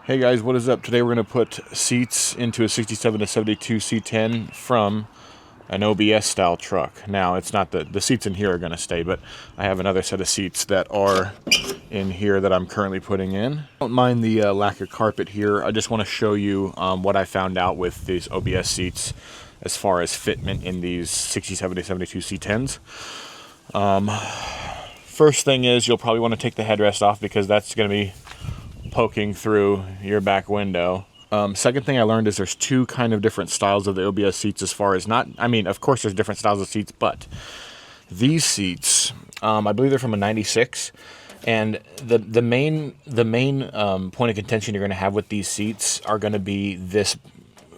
Hey guys, what is up? Today we're going to put seats into a 67 to 72 C10 from an OBS style truck. Now, it's not the seats in here are going to stay, but I have another set of seats that are in here that I'm currently putting in. I don't mind the lack of carpet here. I just want to show you what I found out with these OBS seats as far as fitment in these 67 to 72 C10s. First thing is you'll probably want to take the headrest off because that's going to be poking through your back window. Second thing I learned is there's two kind of different styles of the OBS seats as far as of course there's different styles of seats, but these seats, I believe they're from a 96, and the main point of contention you're going to have with these seats are going to be this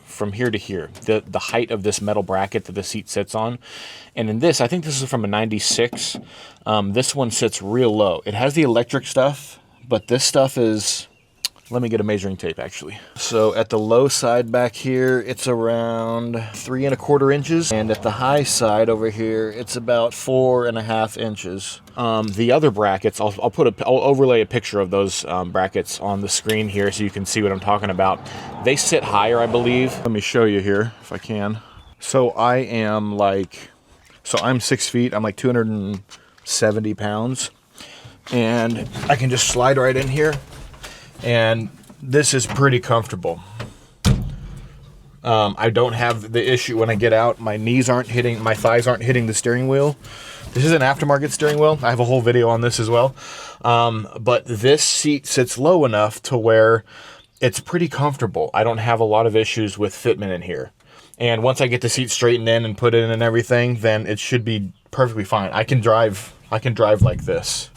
from here to here, the height of this metal bracket that the seat sits on. And in this, I think this is from a 96, this one sits real low. It has the electric stuff, but this stuff is, let me get a measuring tape actually. So at the low side back here, it's around 3¼ inches. And at the high side over here, it's about 4½ inches. The other brackets, I'll overlay a picture of those brackets on the screen here so you can see what I'm talking about. They sit higher, I believe. Let me show you here if I can. So I'm 6 feet, I'm like 270 pounds. And I can just slide right in here, and this is pretty comfortable. I don't have the issue when I get out. My thighs aren't hitting the steering wheel. This is an aftermarket steering wheel. I have a whole video on this as well. But this seat sits low enough to where it's pretty comfortable. I don't have a lot of issues with fitment in here. And once I get the seat straightened in and put in and everything, then it should be perfectly fine. I can drive like this.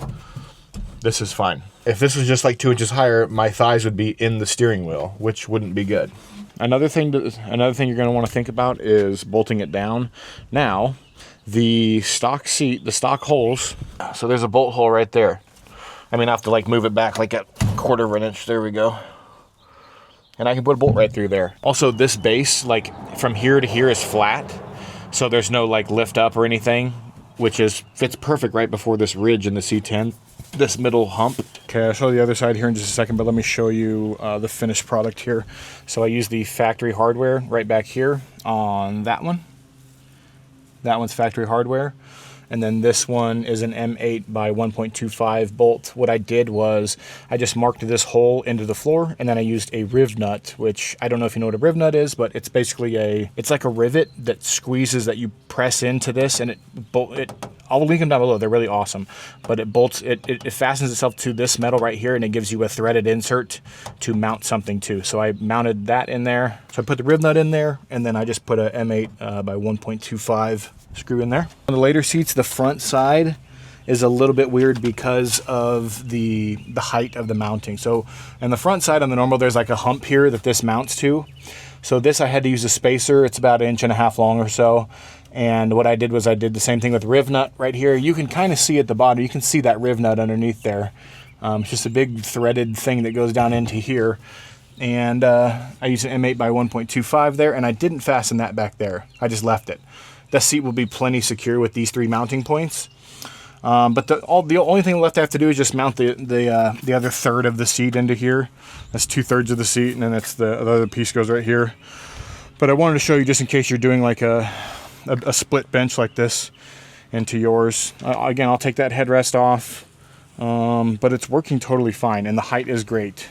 This is fine. If this was just like 2 inches higher, my thighs would be in the steering wheel, which wouldn't be good. Another thing you're going to want to think about is bolting it down. Now, the stock holes, so there's a bolt hole right there. I mean, I have to like move it back like a 1/4 inch. There we go. And I can put a bolt right through there. Also, this base, like from here to here, is flat, so there's no like lift up or anything, which fits perfect right before this ridge in the C10, this middle hump. Okay, I'll show you the other side here in just a second, but let me show you the finished product here. So I use the factory hardware right back here on that one. That one's factory hardware. And then this one is an M8 by 1.25 bolt. What I did was I just marked this hole into the floor, and then I used a riv nut, which I don't know if you know what a riv nut is, but it's basically it's like a rivet that squeezes, that you press into this, and I'll link them down below. They're really awesome. But it fastens itself to this metal right here, and it gives you a threaded insert to mount something to. So I mounted that in there. So I put the riv nut in there, and then I just put a M8 by 1.25 screw in there. On the later seats, the front side is a little bit weird because of the height of the mounting. So on the front side on the normal, there's like a hump here that this mounts to. So this, I had to use a spacer. It's about 1.5 inches long or so. And what I did was I did the same thing with riv nut right here. You can kind of see at the bottom, you can see that riv nut underneath there. It's just a big threaded thing that goes down into here. And I used an M8 by 1.25 there, and I didn't fasten that back there. I just left it. The seat will be plenty secure with these 3 mounting points. But the only thing left I have to do is just mount the other third of the seat into here. That's 2/3 of the seat, and then the other piece goes right here. But I wanted to show you just in case you're doing like a split bench like this into yours. Again, I'll take that headrest off, but it's working totally fine, and the height is great.